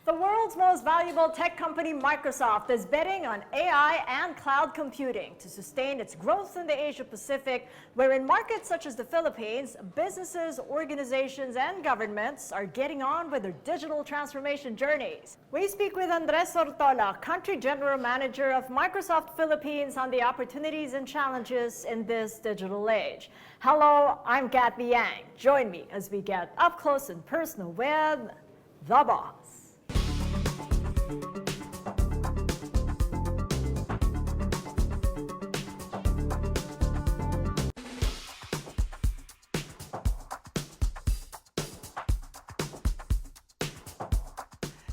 The world's most valuable tech company, Microsoft, is betting on AI and cloud computing to sustain its growth in the Asia-Pacific, where in markets such as the Philippines, businesses, organizations, and governments are getting on with their digital transformation journeys. We speak with Andres Ortola, Country General Manager of Microsoft Philippines, on the opportunities and challenges in this digital age. Hello, I'm Kathy Yang. Join me as we get up close and personal with the boss.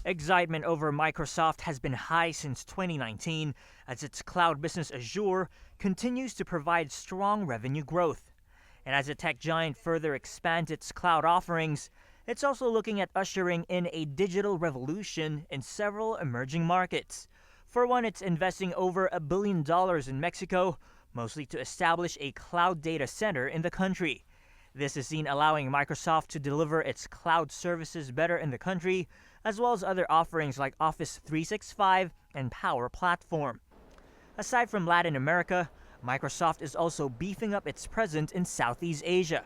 Excitement over Microsoft has been high since 2019 as its cloud business Azure continues to provide strong revenue growth. And as the tech giant further expands its cloud offerings, it's also looking at ushering in a digital revolution in several emerging markets. For one, it's investing over $1 billion in Mexico, mostly to establish a cloud data center in the country. This is seen allowing Microsoft to deliver its cloud services better in the country, as well as other offerings like Office 365 and Power Platform. Aside from Latin America, Microsoft is also beefing up its presence in Southeast Asia.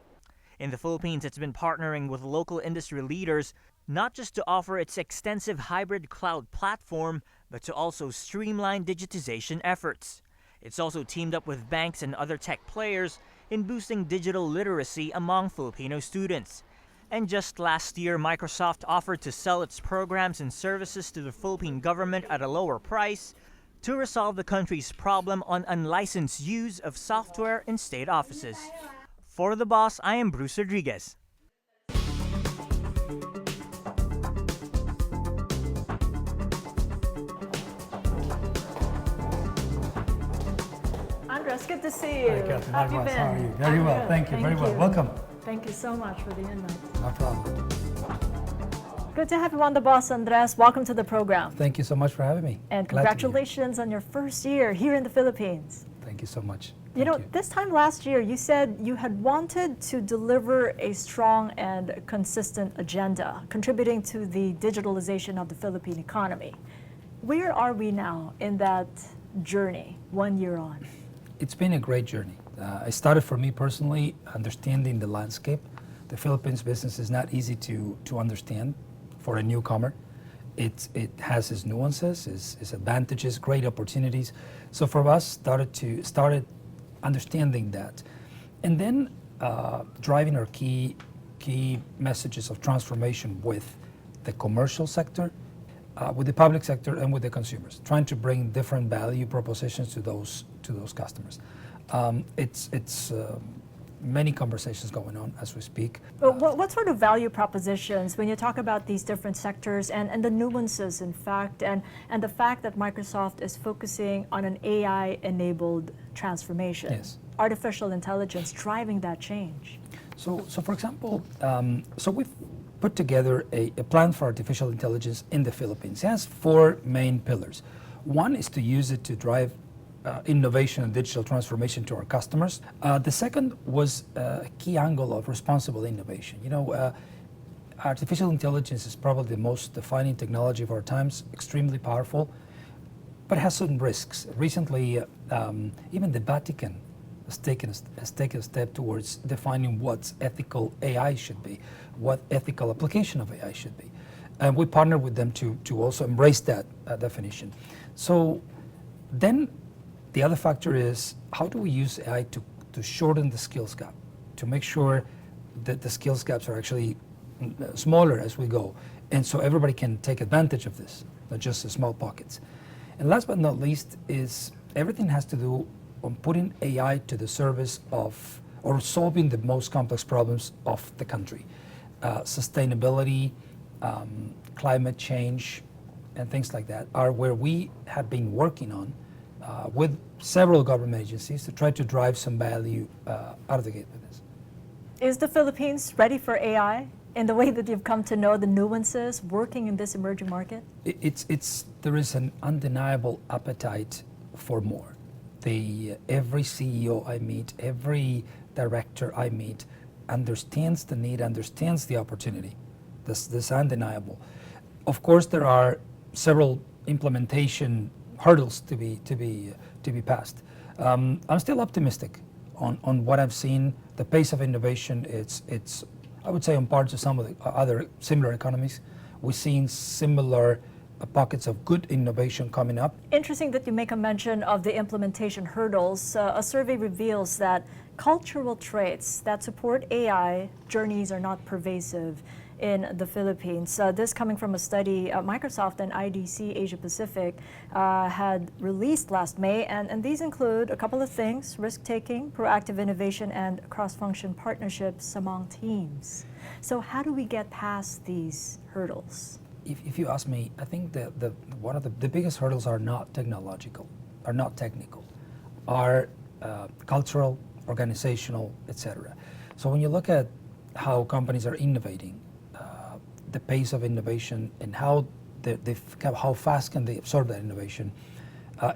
In the Philippines, it's been partnering with local industry leaders not just to offer its extensive hybrid cloud platform, but to also streamline digitization efforts. It's also teamed up with banks and other tech players in boosting digital literacy among Filipino students. And just last year, Microsoft offered to sell its programs and services to the Philippine government at a lower price to resolve the country's problem on unlicensed use of software in state offices. For The Boss, I am Bruce Rodriguez. Andres, good to see you. Hi, Catherine. How have you been? How are you? Very well. Good. Thank you. Very well. Welcome. Thank you so much for the invite. No problem. Good to have you on The Boss, Andres. Welcome to the program. Thank you so much for having me. And Glad to be here. congratulations on your first year here in the Philippines. Thank you so much. You know, Thank you. this time last year, you said you had wanted to deliver a strong and consistent agenda, contributing to the digitalization of the Philippine economy. Where are we now in that journey, 1 year on? It's been a great journey. It started for me personally, understanding the landscape. The Philippines business is not easy to understand for a newcomer. It has its nuances, its advantages, great opportunities. So for us, started understanding that, and then driving our key messages of transformation with the commercial sector, with the public sector, and with the consumers, trying to bring different value propositions to those customers. It's many conversations going on as we speak. But what sort of value propositions, when you talk about these different sectors and the nuances, in fact, and the fact that Microsoft is focusing on an AI-enabled transformation, Yes. artificial intelligence driving that change? So for example, so we've put together a plan for artificial intelligence in the Philippines. It has 4 main pillars. One is to use it to drive innovation and digital transformation to our customers. The second was a key angle of responsible innovation. You know, artificial intelligence is probably the most defining technology of our times, extremely powerful, but has certain risks. Recently, even the Vatican has taken a step towards defining what ethical AI should be, what ethical application of AI should be. And we partner with them to also embrace that definition. So then the other factor is, how do we use AI to shorten the skills gap, to make sure that the skills gaps are actually smaller as we go, and so everybody can take advantage of this, not just the small pockets. And last but not least is everything has to do on putting AI to the service of, or solving the most complex problems of the country. Sustainability, climate change, and things like that are where we have been working on with several government agencies to try to drive some value out of the gate with this. Is the Philippines ready for AI in the way that you've come to know the nuances working in this emerging market? There is an undeniable appetite for more. Every CEO I meet, every director I meet understands the need, understands the opportunity. This is undeniable. Of course, there are several implementation hurdles to be passed. I'm still optimistic on what I've seen. The pace of innovation, it's I would say on par to some of the other similar economies. We're seeing similar pockets of good innovation coming up. Interesting that you make a mention of the implementation hurdles. A survey reveals that cultural traits that support AI journeys are not pervasive in the Philippines. This coming from a study Microsoft and IDC Asia Pacific had released last May, and these include a couple of things: risk-taking, proactive innovation, and cross-function partnerships among teams. So how do we get past these hurdles? If you ask me, I think one of the biggest hurdles are not technological, are not technical, are cultural, organizational, etc. So when you look at how companies are innovating, the pace of innovation and how how fast can they absorb that innovation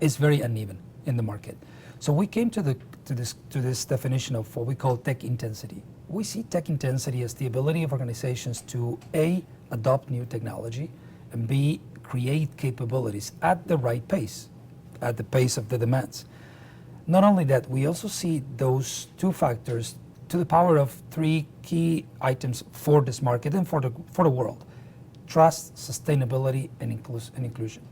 is very uneven in the market. So we came to this definition of what we call tech intensity. We see tech intensity as the ability of organizations to A, adopt new technology, and B, create capabilities at the right pace, at the pace of the demands. Not only that, we also see those two factors to the power of three key items for this market and for the world: trust, sustainability, and inclusion.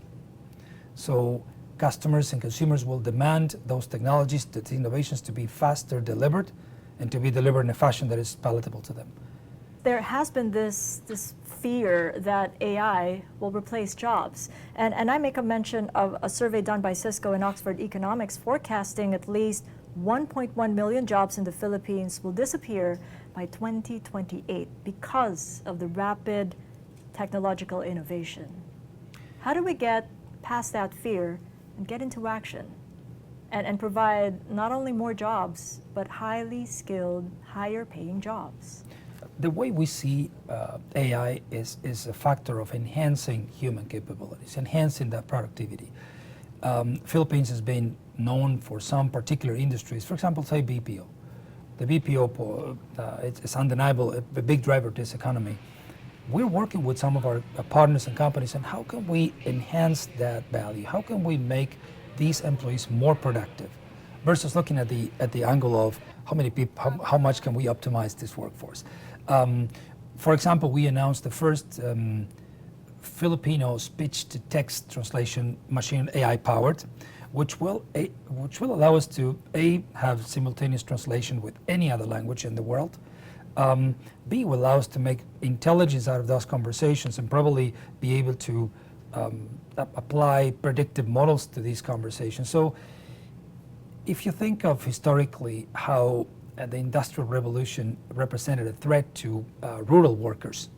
So customers and consumers will demand those technologies, the innovations, to be faster delivered and to be delivered in a fashion that is palatable to them. There has been this fear that AI will replace jobs. And I make a mention of a survey done by Cisco and Oxford Economics forecasting at least 1.1 million jobs in the Philippines will disappear by 2028 because of the rapid technological innovation. How do we get past that fear and get into action and provide not only more jobs, but highly skilled, higher paying jobs? The way we see AI is a factor of enhancing human capabilities, enhancing that productivity. Philippines has been known for some particular industries, for example, say BPO. The BPO, it's undeniable, a big driver of this economy. We're working with some of our partners and companies, and how can we enhance that value? How can we make these employees more productive, versus looking at the angle of how many people, how much can we optimize this workforce? For example, we announced the first Filipino speech-to-text translation machine, AI-powered, which will allow us to have simultaneous translation with any other language in the world. B, will allow us to make intelligence out of those conversations and probably be able to apply predictive models to these conversations. So if you think of historically how the Industrial Revolution represented a threat to rural workers,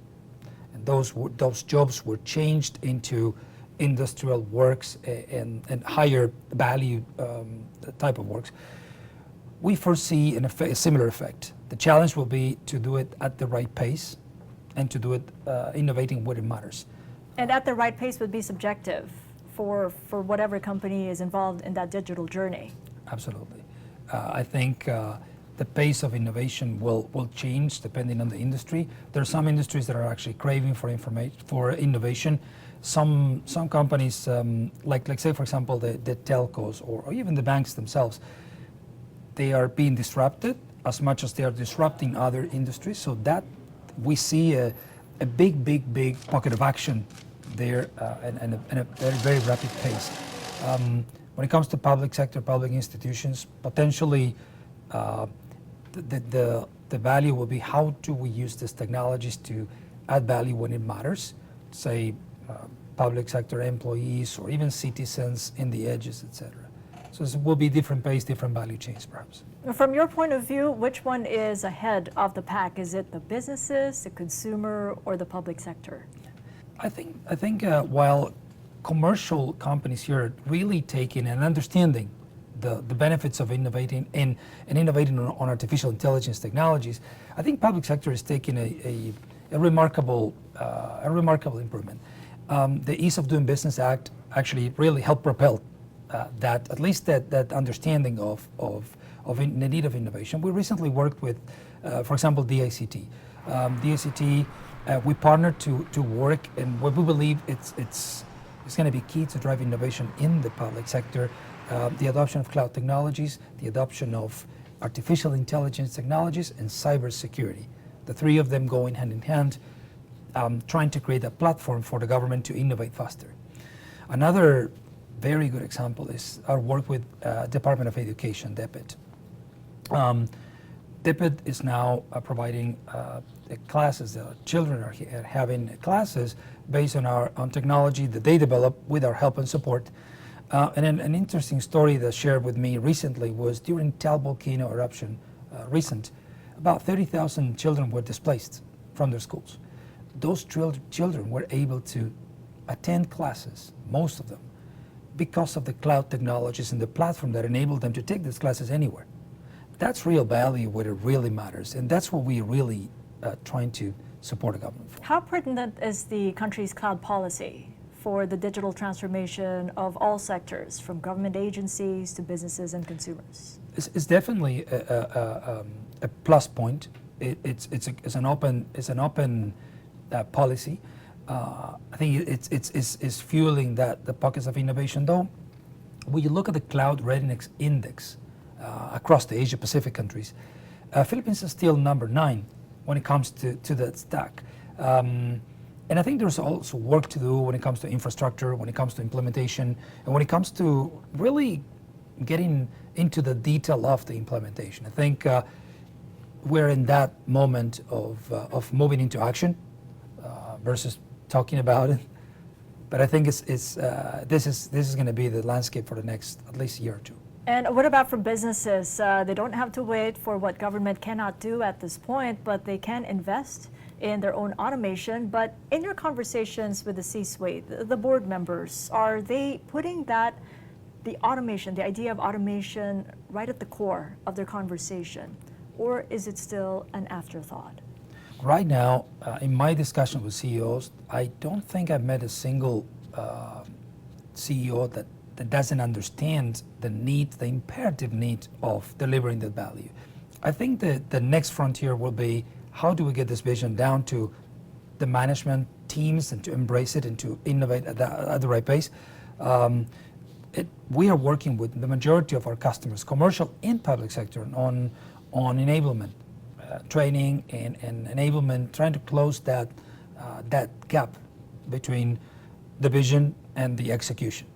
and those jobs were changed into industrial works and higher value type of works, we foresee a similar effect. The challenge will be to do it at the right pace and to do it innovating what it matters. And at the right pace would be subjective for whatever company is involved in that digital journey. Absolutely. I think the pace of innovation will change depending on the industry. There are some industries that are actually craving for innovation. Some companies, like say for example the telcos or even the banks themselves, they are being disrupted as much as they are disrupting other industries. So that we see a big pocket of action there and a very rapid pace. When it comes to public sector, public institutions, potentially the value will be how do we use these technologies to add value when it matters, say public sector employees or even citizens in the edges, etc. So it will be different pace, different value chains perhaps. From your point of view, which one is ahead of the pack? Is it the businesses, the consumer, or the public sector? I think while commercial companies here are really taking and understanding the benefits of innovating and innovating on artificial intelligence technologies, I think public sector is taking a remarkable improvement. The Ease of Doing Business Act actually really helped propel that, at least that understanding of the need of innovation. We recently worked with, for example, DICT. DICT We partner to work, and what we believe it's going to be key to drive innovation in the public sector. The adoption of cloud technologies, the adoption of artificial intelligence technologies, and cybersecurity. The three of them going hand in hand, trying to create a platform for the government to innovate faster. Another very good example is our work with Department of Education, DEPIT. DEPIT is now providing classes. Children are having classes based on technology that they develop with our help and support. And an interesting story that shared with me recently was during Tal volcano eruption, about 30,000 children were displaced from their schools. Those children were able to attend classes, most of them, because of the cloud technologies and the platform that enabled them to take these classes anywhere. That's real value where it really matters, and that's what we really trying to support the government for. How pertinent is the country's cloud policy for the digital transformation of all sectors, from government agencies to businesses and consumers? It's definitely a plus point. It's an open policy. I think it's fueling the pockets of innovation. Though, when you look at the Cloud Readiness Index across the Asia Pacific countries, Philippines is still number 9 when it comes to that stack. And I think there's also work to do when it comes to infrastructure, when it comes to implementation, and when it comes to really getting into the detail of the implementation. I think we're in that moment of moving into action versus talking about it. But I think this is going to be the landscape for the next at least year or two. And what about for businesses? They don't have to wait for what government cannot do at this point, but they can invest in their own automation. But in your conversations with the C-suite, the board members, are they putting the automation, the idea of automation, right at the core of their conversation? Or is it still an afterthought? Right now, in my discussion with CEOs, I don't think I've met a single CEO that doesn't understand the need, the imperative need of delivering that value. I think that the next frontier will be, how do we get this vision down to the management teams and to embrace it and to innovate at the right pace? We are working with the majority of our customers, commercial and public sector, on enablement, training and enablement, trying to close that gap between the vision and the execution.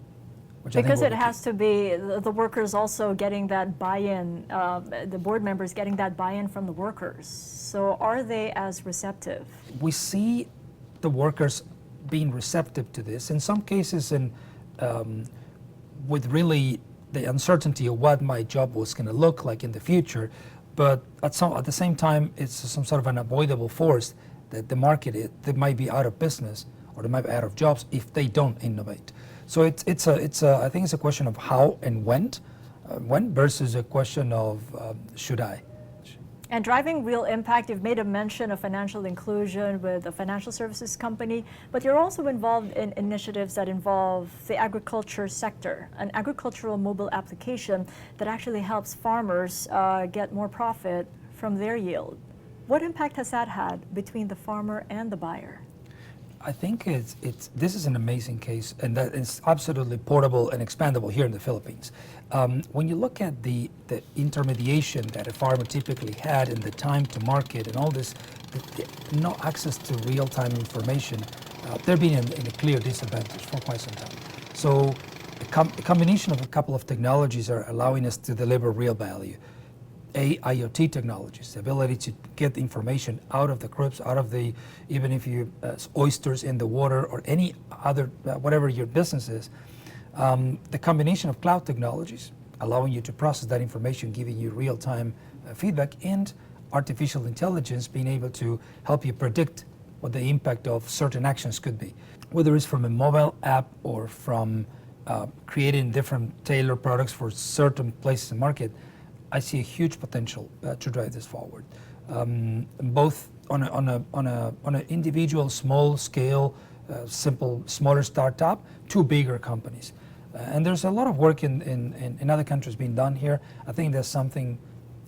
Because it has to be the workers also getting that buy-in, the board members getting that buy-in from the workers. So are they as receptive? We see the workers being receptive to this. In some cases, with really the uncertainty of what my job was going to look like in the future, but at the same time, it's some sort of an unavoidable force that the market they might be out of business or they might be out of jobs if they don't innovate. So I think it's a question of how and when versus a question of should I. And driving real impact, you've made a mention of financial inclusion with a financial services company, but you're also involved in initiatives that involve the agriculture sector, an agricultural mobile application that actually helps farmers get more profit from their yield. What impact has that had between the farmer and the buyer? I think this is an amazing case, and that it's absolutely portable and expandable here in the Philippines. When you look at the intermediation that a farmer typically had and the time to market and all this, no access to real-time information, they're being in a clear disadvantage for quite some time. So a combination of a couple of technologies are allowing us to deliver real value. IoT technologies, the ability to get information out of the crops, even if you oysters in the water or any other, whatever your business is. The combination of cloud technologies, allowing you to process that information, giving you real-time feedback, and artificial intelligence being able to help you predict what the impact of certain actions could be. Whether it's from a mobile app or from creating different tailored products for certain places in the market, I see a huge potential to drive this forward, both on an individual, small scale, simple, smaller startup to bigger companies. And there's a lot of work in other countries being done here. I think there's something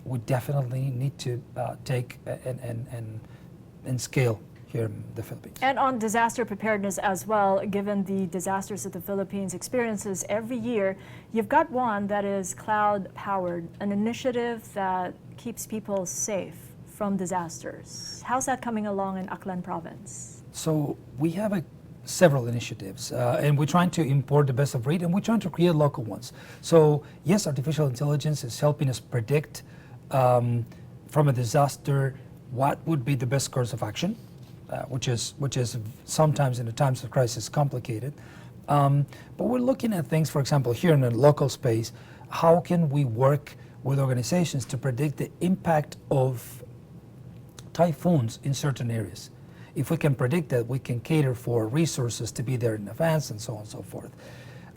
we definitely need to take and scale here in the Philippines. And on disaster preparedness as well, given the disasters that the Philippines experiences every year, you've got one that is cloud-powered, an initiative that keeps people safe from disasters. How's that coming along in Aklan province? So we have several initiatives, and we're trying to import the best of breed, and we're trying to create local ones. So yes, artificial intelligence is helping us predict from a disaster what would be the best course of action, which is sometimes in the times of crisis complicated. But we're looking at things, for example, here in a local space, how can we work with organizations to predict the impact of typhoons in certain areas? If we can predict that, we can cater for resources to be there in advance and so on and so forth.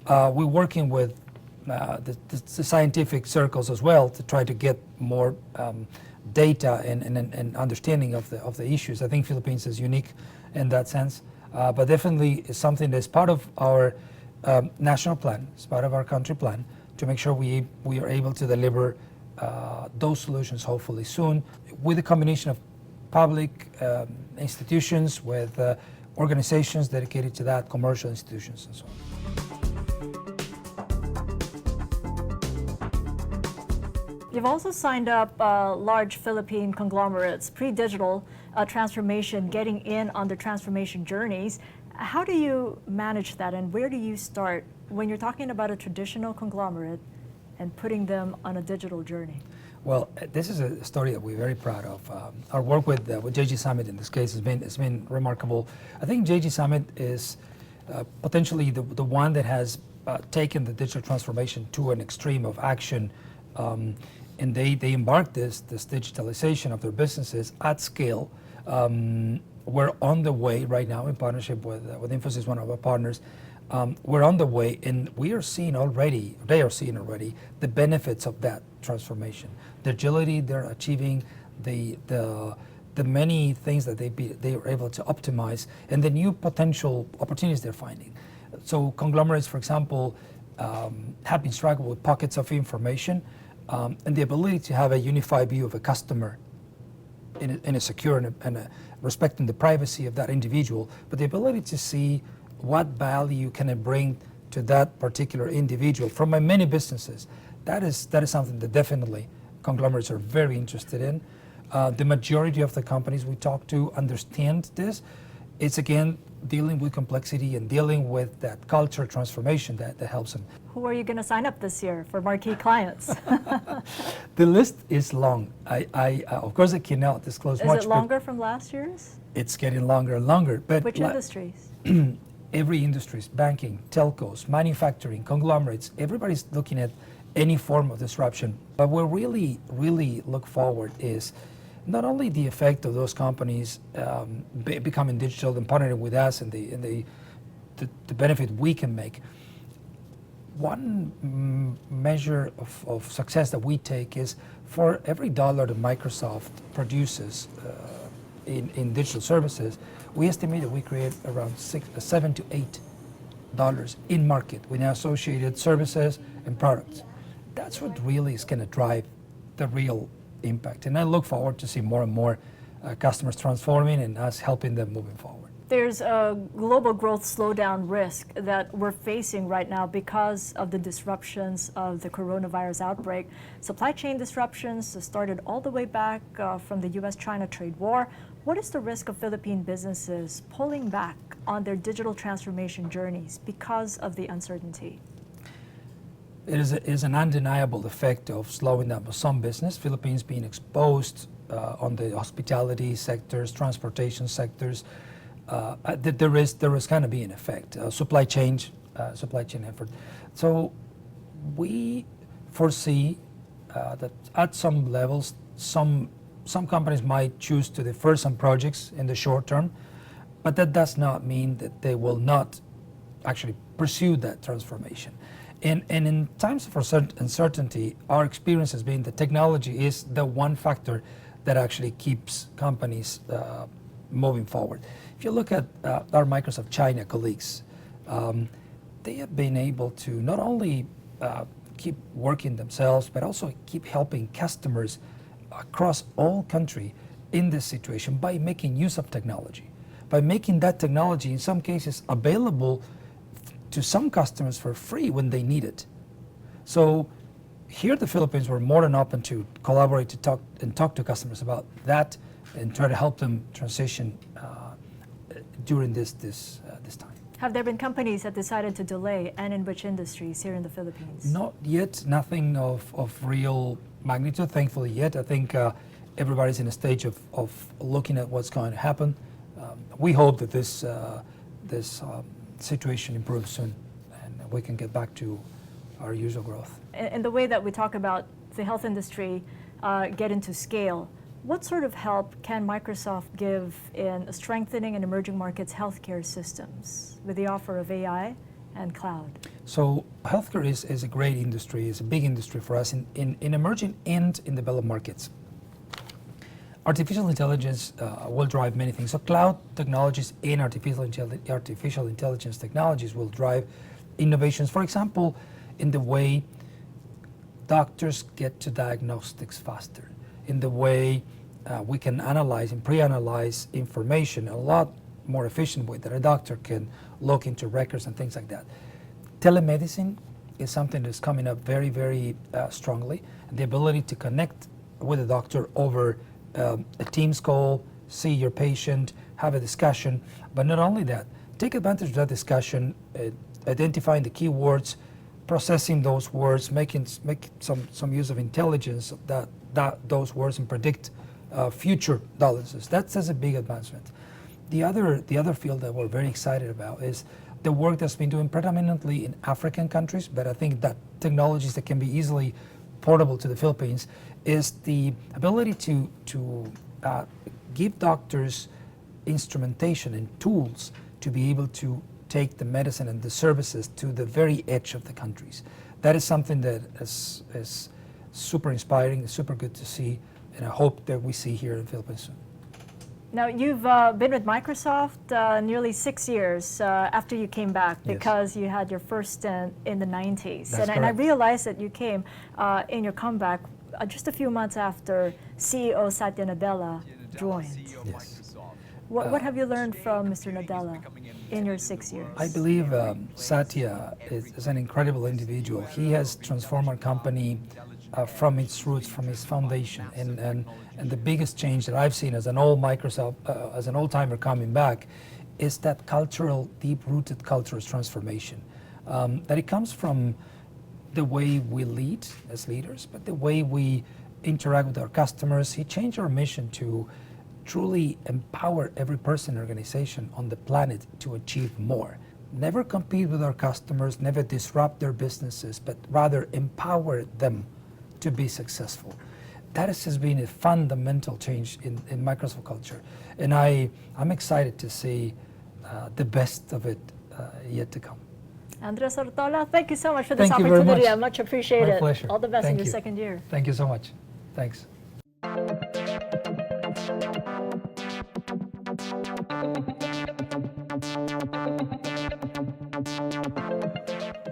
We're working with the scientific circles as well to try to get more data and understanding of the issues. I think Philippines is unique in that sense, but definitely is something that's part of our national plan, it's part of our country plan to make sure we are able to deliver those solutions hopefully soon with a combination of public institutions, with organizations dedicated to that, commercial institutions and so on. You've also signed up large Philippine conglomerates, pre-digital transformation, getting in on the transformation journeys. How do you manage that, and where do you start when you're talking about a traditional conglomerate and putting them on a digital journey? Well, this is a story that we're very proud of. Our work with JG Summit in this case has been remarkable. I think JG Summit is potentially the one that has taken the digital transformation to an extreme of action, and they embarked this digitalization of their businesses at scale. We're on the way right now in partnership with Infosys, one of our partners. We're on the way, and they are seeing already the benefits of that transformation. The agility they're achieving, the many things that they are able to optimize, and the new potential opportunities they're finding. So conglomerates, for example, have been struggling with pockets of information, and the ability to have a unified view of a customer in a secure and respecting the privacy of that individual, but the ability to see what value can it bring to that particular individual from my many businesses. That is something that definitely conglomerates are very interested in. The majority of the companies we talk to understand this. It's again dealing with complexity and dealing with that culture transformation that helps them. Who are you going to sign up this year for marquee clients? The list is long. Of course I cannot disclose much. Is it longer from last year's? It's getting longer and longer. But which industries? Every industries, banking, telcos, manufacturing, conglomerates, everybody's looking at any form of disruption. But what really look forward is not only the effect of those companies becoming digital and partnering with us and the benefit we can make. One measure of success that we take is for every dollar that Microsoft produces in digital services, we estimate that we create around $7 to $8 in market with associated services and products. That's what really is going to drive the real impact. And I look forward to see more and more customers transforming and us helping them moving forward. There's a global growth slowdown risk that we're facing right now because of the disruptions of the coronavirus outbreak. Supply chain disruptions started all the way back from the US-China trade war. What is the risk of Philippine businesses pulling back on their digital transformation journeys because of the uncertainty? It is an undeniable effect of slowing down some business. Philippines being exposed on the hospitality sectors, transportation sectors. There is going to be an effect. Supply chain effort. So we foresee that at some levels, some companies might choose to defer some projects in the short term, but that does not mean that they will not actually pursue that transformation. And in times of uncertainty, our experience has been that technology is the one factor that actually keeps companies moving forward. If you look at our Microsoft China colleagues, they have been able to not only keep working themselves, but also keep helping customers across all country in this situation by making use of technology. by making that technology, in some cases, available to some customers for free when they need it. So here in the Philippines, we're more than open to collaborate, to talk to customers about that and try to help them transition during this time. Have there been companies that decided to delay, and in which industries here in the Philippines? Not yet, nothing of real magnitude, thankfully yet. I think everybody's in a stage of looking at what's going to happen. We hope that this situation improves soon and we can get back to our usual growth. In the way that we talk about the health industry get into scale, what sort of help can Microsoft give in strengthening and emerging markets' healthcare systems with the offer of AI and cloud? So healthcare is a great industry, is a big industry for us in emerging and in developed markets. Artificial intelligence will drive many things. So cloud technologies and artificial intelligence technologies will drive innovations. For example, in the way doctors get to diagnostics faster, in the way we can analyze and pre-analyze information a lot more efficient way that a doctor can look into records and things like that. Telemedicine is something that's coming up very, very strongly. The ability to connect with a doctor over a Teams call, see your patient, have a discussion, but not only that, take advantage of that discussion, identifying the keywords, processing those words, make some use of intelligence of those words and predict future dialysis. That's a big advancement. The other field that we're very excited about is the work that's been doing predominantly in African countries, but I think that technologies that can be easily portable to the Philippines is the ability to give doctors instrumentation and tools to be able to take the medicine and the services to the very edge of the countries. That is something that is super inspiring, super good to see, and I hope that we see here in the Philippines soon. Now, you've been with Microsoft nearly 6 years after you came back, because you had your first stint in the 90s. That's and I realized that you came in your comeback just a few months after CEO Satya Nadella joined. Yes. What have you learned from Mr. Nadella in your 6 years? I believe Satya is an incredible individual. He has transformed our company from its roots, from its foundation, and the biggest change that I've seen as an old Microsoft, as an old-timer coming back, is that cultural, deep-rooted cultural transformation. That it comes from the way we lead as leaders, but the way we interact with our customers. He changed our mission to truly empower every person and organization on the planet to achieve more. Never compete with our customers, never disrupt their businesses, but rather empower them to be successful. That has been a fundamental change in Microsoft culture. And I'm excited to see the best of it yet to come. Andres Ortola, thank you so much for this Thank you very opportunity. much. I much appreciate My it. pleasure. All the best Thank in your you. second year. Thank you so much. Thanks.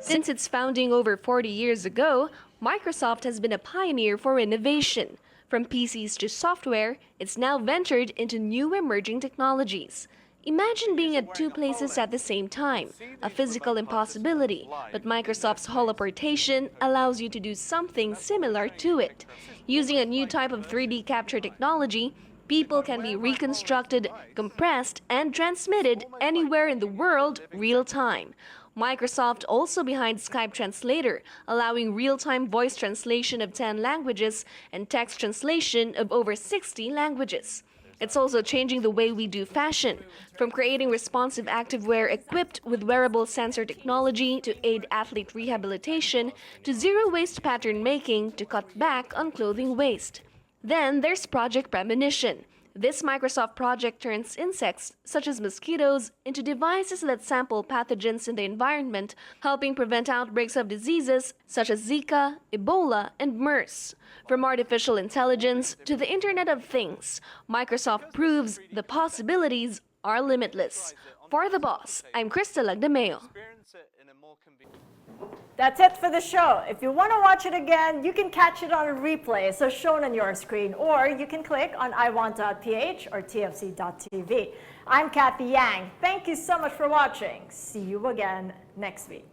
Since its founding over 40 years ago, Microsoft has been a pioneer for innovation. From PCs to software, it's now ventured into new emerging technologies. Imagine being at two places at the same time, a physical impossibility, but Microsoft's holoportation allows you to do something similar to it. Using a new type of 3D capture technology, people can be reconstructed, compressed, and transmitted anywhere in the world real-time. Microsoft also behind Skype Translator, allowing real-time voice translation of 10 languages and text translation of over 60 languages. It's also changing the way we do fashion, from creating responsive activewear equipped with wearable sensor technology to aid athlete rehabilitation, to zero-waste pattern making to cut back on clothing waste. Then there's Project Premonition. This Microsoft project turns insects, such as mosquitoes, into devices that sample pathogens in the environment, helping prevent outbreaks of diseases such as Zika, Ebola, and MERS. From artificial intelligence to the Internet of Things, Microsoft proves the possibilities are limitless. For The Boss, I'm Crystal Agdameo. That's it for the show. If you want to watch it again, you can catch it on a replay, so shown on your screen, or you can click on iwant.ph or tfc.tv. I'm Kathy Yang. Thank you so much for watching. See you again next week.